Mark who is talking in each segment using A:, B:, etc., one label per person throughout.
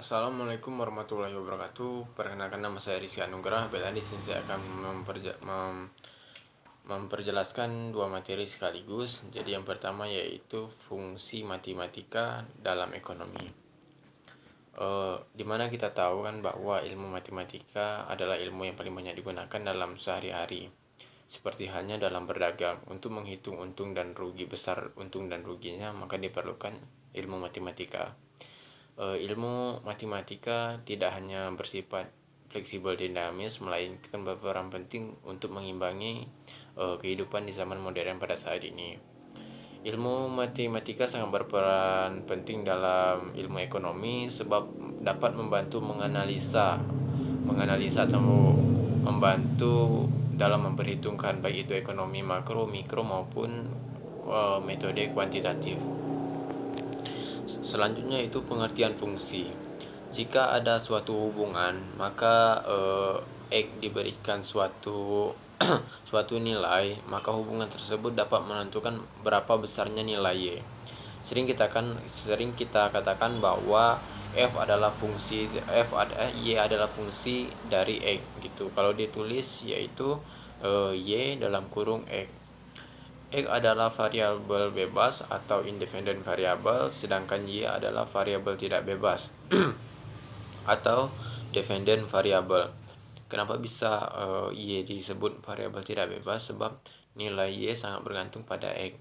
A: Assalamualaikum warahmatullahi wabarakatuh. Perkenalkan, nama saya Rizky Anugrah. Di sini saya akan memperjelaskan dua materi sekaligus. Jadi yang pertama yaitu fungsi matematika dalam ekonomi. Dimana kita tahu kan bahwa ilmu matematika adalah ilmu yang paling banyak digunakan dalam sehari-hari. Seperti halnya dalam berdagang, untuk menghitung untung dan rugi, besar untung dan ruginya, maka diperlukan ilmu matematika. Ilmu matematika tidak hanya bersifat fleksibel dinamis, melainkan berperan penting untuk mengimbangi kehidupan di zaman modern pada saat ini. Ilmu matematika sangat berperan penting dalam ilmu ekonomi sebab dapat membantu menganalisa atau membantu dalam memperhitungkan baik itu ekonomi makro, mikro maupun metode kuantitatif. Selanjutnya itu pengertian fungsi. Jika ada suatu hubungan, maka X diberikan suatu suatu nilai, maka hubungan tersebut dapat menentukan berapa besarnya nilai Y. Sering kita katakan bahwa Y adalah fungsi dari X gitu. Kalau ditulis yaitu Y dalam kurung X. X adalah variabel bebas atau independent variable, sedangkan Y adalah variabel tidak bebas atau dependent variable. Kenapa bisa Y disebut variabel tidak bebas? Sebab nilai Y sangat bergantung pada X.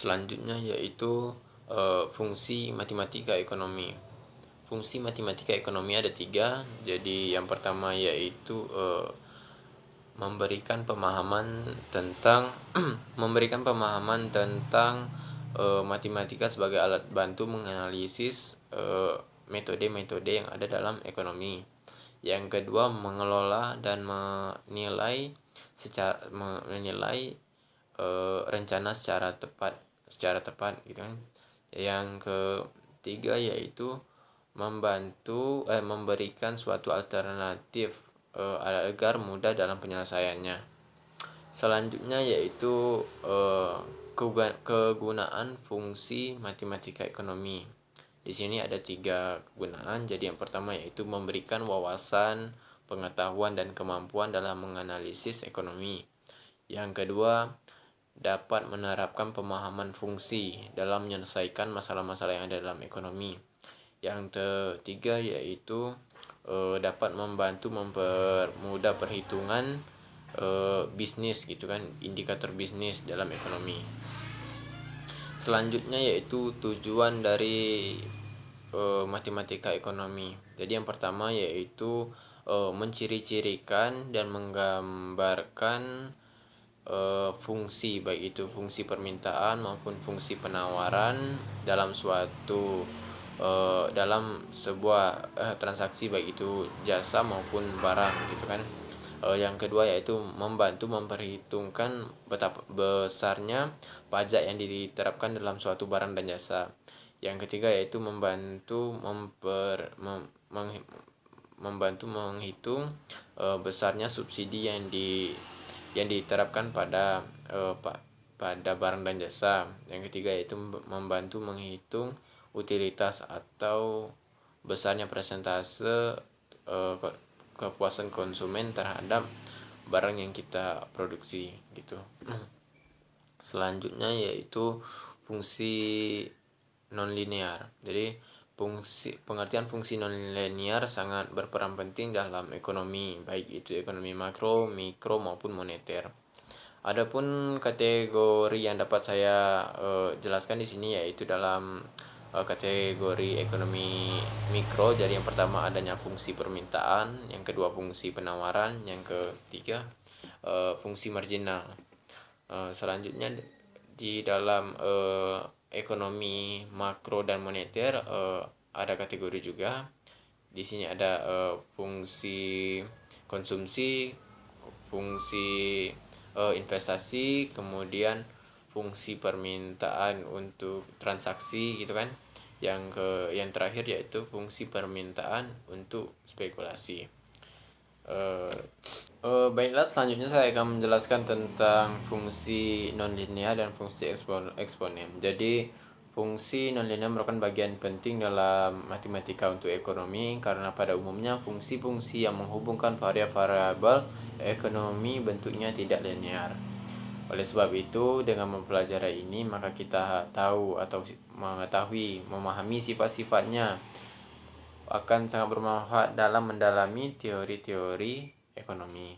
A: Selanjutnya yaitu fungsi matematika ekonomi. Fungsi matematika ekonomi ada 3. Jadi yang pertama yaitu memberikan pemahaman tentang matematika sebagai alat bantu menganalisis metode-metode yang ada dalam ekonomi. Yang kedua, mengelola dan menilai rencana secara tepat gitu kan. Yang ketiga yaitu memberikan suatu alternatif agar mudah dalam penyelesaiannya. Selanjutnya yaitu kegunaan fungsi matematika ekonomi. Di sini ada 3 kegunaan. Jadi yang pertama yaitu memberikan wawasan, pengetahuan dan kemampuan dalam menganalisis ekonomi. Yang kedua, dapat menerapkan pemahaman fungsi dalam menyelesaikan masalah-masalah yang ada dalam ekonomi. Yang ketiga yaitu dapat membantu mempermudah perhitungan bisnis gitu kan, indikator bisnis dalam ekonomi. Selanjutnya yaitu tujuan dari matematika ekonomi. Jadi yang pertama yaitu menciri-cirikan dan menggambarkan fungsi, baik itu fungsi permintaan maupun fungsi penawaran dalam sebuah transaksi, baik itu jasa maupun barang gitu kan. Yang kedua yaitu membantu memperhitungkan betapa besarnya pajak yang diterapkan dalam suatu barang dan jasa. Yang ketiga yaitu membantu menghitung besarnya subsidi yang diterapkan pada barang dan jasa. Yang ketiga yaitu membantu menghitung utilitas atau besarnya persentase kepuasan konsumen terhadap barang yang kita produksi gitu. Selanjutnya yaitu fungsi nonlinear. Jadi pengertian fungsi nonlinear sangat berperan penting dalam ekonomi, baik itu ekonomi makro, mikro maupun moneter. Adapun kategori yang dapat saya jelaskan di sini yaitu dalam kategori ekonomi mikro. Jadi yang pertama adanya fungsi permintaan, yang kedua fungsi penawaran, yang ketiga fungsi marginal. Selanjutnya di dalam ekonomi makro dan moneter ada kategori juga. Di sini ada fungsi konsumsi, fungsi investasi, kemudian fungsi permintaan untuk transaksi gitu kan. Yang terakhir yaitu fungsi permintaan untuk spekulasi. Baiklah, selanjutnya saya akan menjelaskan tentang fungsi nonlinear dan fungsi eksponen. Jadi Fungsi nonlinear merupakan bagian penting dalam matematika untuk ekonomi karena pada umumnya fungsi-fungsi yang menghubungkan variabel ekonomi bentuknya tidak linear. Oleh sebab itu, dengan mempelajari ini maka kita tahu atau memahami sifat-sifatnya akan sangat bermanfaat dalam mendalami teori-teori ekonomi.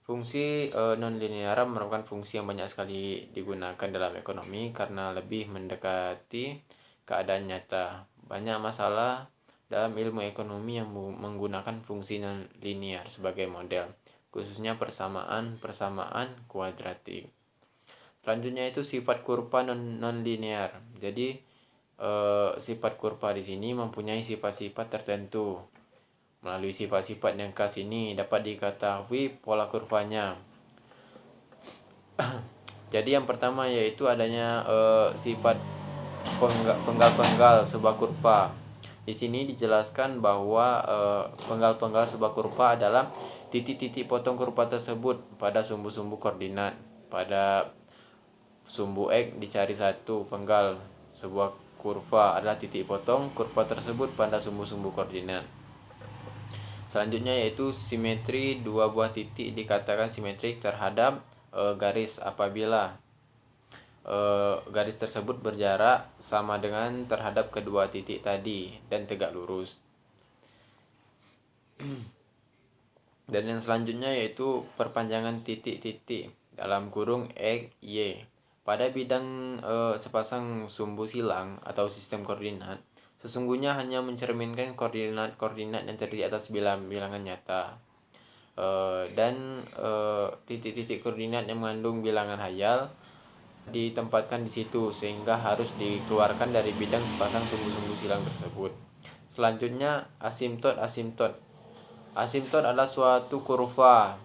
A: Fungsi nonlinear merupakan fungsi yang banyak sekali digunakan dalam ekonomi karena lebih mendekati keadaan nyata. Banyak masalah dalam ilmu ekonomi yang menggunakan fungsi nonlinear sebagai model, khususnya persamaan kuadratik. Selanjutnya itu sifat kurva nonlinear. Jadi sifat kurva di sini mempunyai sifat-sifat tertentu. Melalui sifat-sifat yang khas ini dapat diketahui pola kurvanya. Jadi yang pertama yaitu adanya sifat penggal-penggal sebuah kurva. Di sini dijelaskan bahwa penggal-penggal sebuah kurva adalah titik-titik potong kurva tersebut pada sumbu-sumbu koordinat. Pada sumbu X dicari satu penggal sebuah kurva adalah titik potong kurva tersebut pada sumbu-sumbu koordinat. Selanjutnya yaitu simetri dua buah titik dikatakan simetrik terhadap garis apabila garis tersebut berjarak sama dengan terhadap kedua titik tadi dan tegak lurus. Dan yang selanjutnya yaitu perpanjangan titik-titik dalam kurung X, Y. Pada bidang sepasang sumbu silang atau sistem koordinat, sesungguhnya hanya mencerminkan koordinat-koordinat yang terdiri atas bilangan nyata. Dan titik-titik koordinat yang mengandung bilangan hayal ditempatkan di situ sehingga harus dikeluarkan dari bidang sepasang sumbu-sumbu silang tersebut. Selanjutnya asimtot. Asimtot adalah suatu kurva,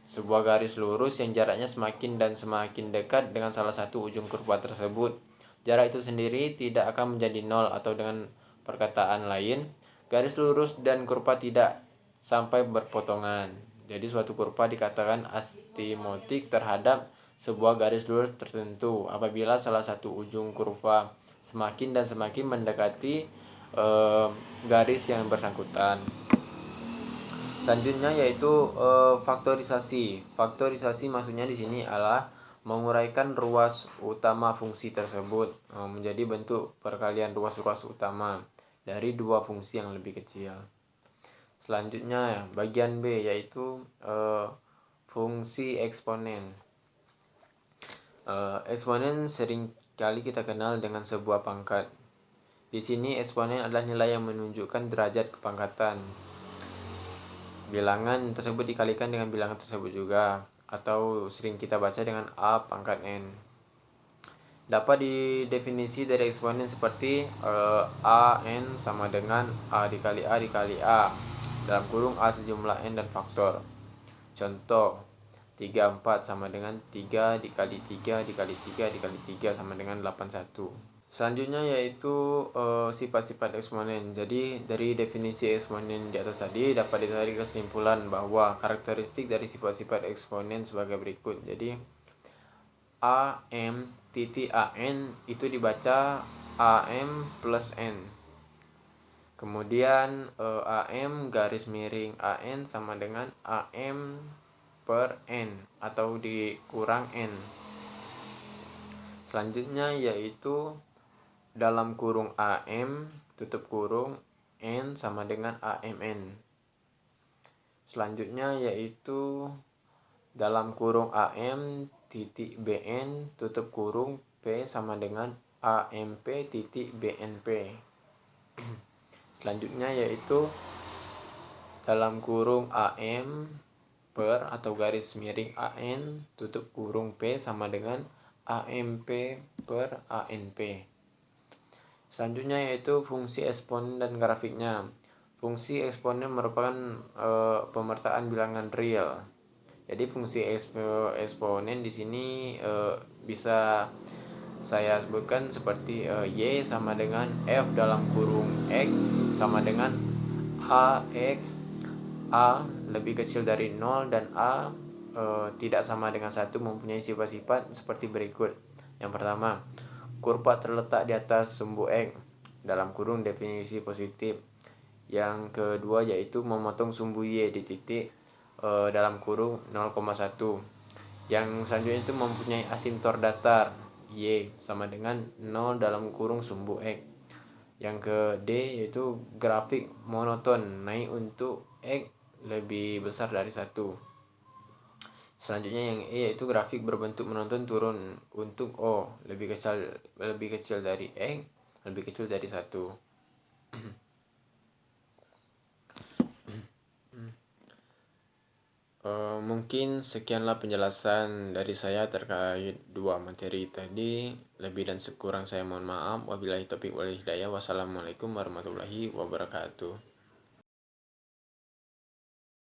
A: sebuah garis lurus yang jaraknya semakin dan semakin dekat dengan salah satu ujung kurva tersebut. Jarak itu sendiri tidak akan menjadi nol, atau dengan perkataan lain, garis lurus dan kurva tidak sampai berpotongan. Jadi suatu kurva dikatakan asimotik terhadap sebuah garis lurus tertentu apabila salah satu ujung kurva semakin dan semakin mendekati garis yang bersangkutan. Selanjutnya yaitu faktorisasi. Faktorisasi maksudnya di sini adalah menguraikan ruas utama fungsi tersebut menjadi bentuk perkalian ruas-ruas utama dari dua fungsi yang lebih kecil. Selanjutnya bagian B yaitu fungsi eksponen. Eksponen seringkali kita kenal dengan sebuah pangkat. Di sini eksponen adalah nilai yang menunjukkan derajat kepangkatan. Bilangan tersebut dikalikan dengan bilangan tersebut juga, atau sering kita baca dengan A pangkat N. Dapat didefinisi dari eksponen seperti A N sama dengan A dikali A dalam kurung A sejumlah N dan faktor. Contoh 34 sama dengan 3 dikali 3 dikali 3 dikali 3 sama dengan 81. Selanjutnya yaitu sifat-sifat eksponen. Jadi dari definisi eksponen di atas tadi dapat ditarik kesimpulan bahwa karakteristik dari sifat-sifat eksponen sebagai berikut. Jadi AM titik AN itu dibaca AM plus N. Kemudian AM garis miring AN sama dengan AM per N atau dikurang N. Selanjutnya yaitu dalam kurung AM tutup kurung N sama dengan AMN. Selanjutnya yaitu dalam kurung AM titik BN tutup kurung P sama dengan AMP titik BNP. Selanjutnya yaitu dalam kurung AM per atau garis miring AN tutup kurung P sama dengan AMP per ANP. Selanjutnya yaitu fungsi eksponen dan grafiknya. Fungsi eksponen merupakan pemetaan bilangan real. Jadi fungsi eksponen di sini bisa saya sebutkan seperti Y sama dengan F dalam kurung X sama dengan A X A lebih kecil dari 0 dan A tidak sama dengan 1 mempunyai sifat-sifat seperti berikut. Yang pertama, kurva terletak di atas sumbu X dalam kurung definisi positif. Yang kedua yaitu memotong sumbu Y di titik dalam kurung 0,1. Yang selanjutnya itu mempunyai asimtor datar Y sama dengan 0 dalam kurung sumbu X. Yang ke D yaitu grafik monoton naik untuk X lebih besar dari 1. Selanjutnya yang E yaitu grafik berbentuk menonton turun untuk O lebih kecil dari X, lebih kecil dari 1. Mungkin sekianlah penjelasan dari saya terkait dua materi tadi. Lebih dan kurang saya mohon maaf. Wabillahi taufiq wal hidayah. Wassalamualaikum warahmatullahi wabarakatuh.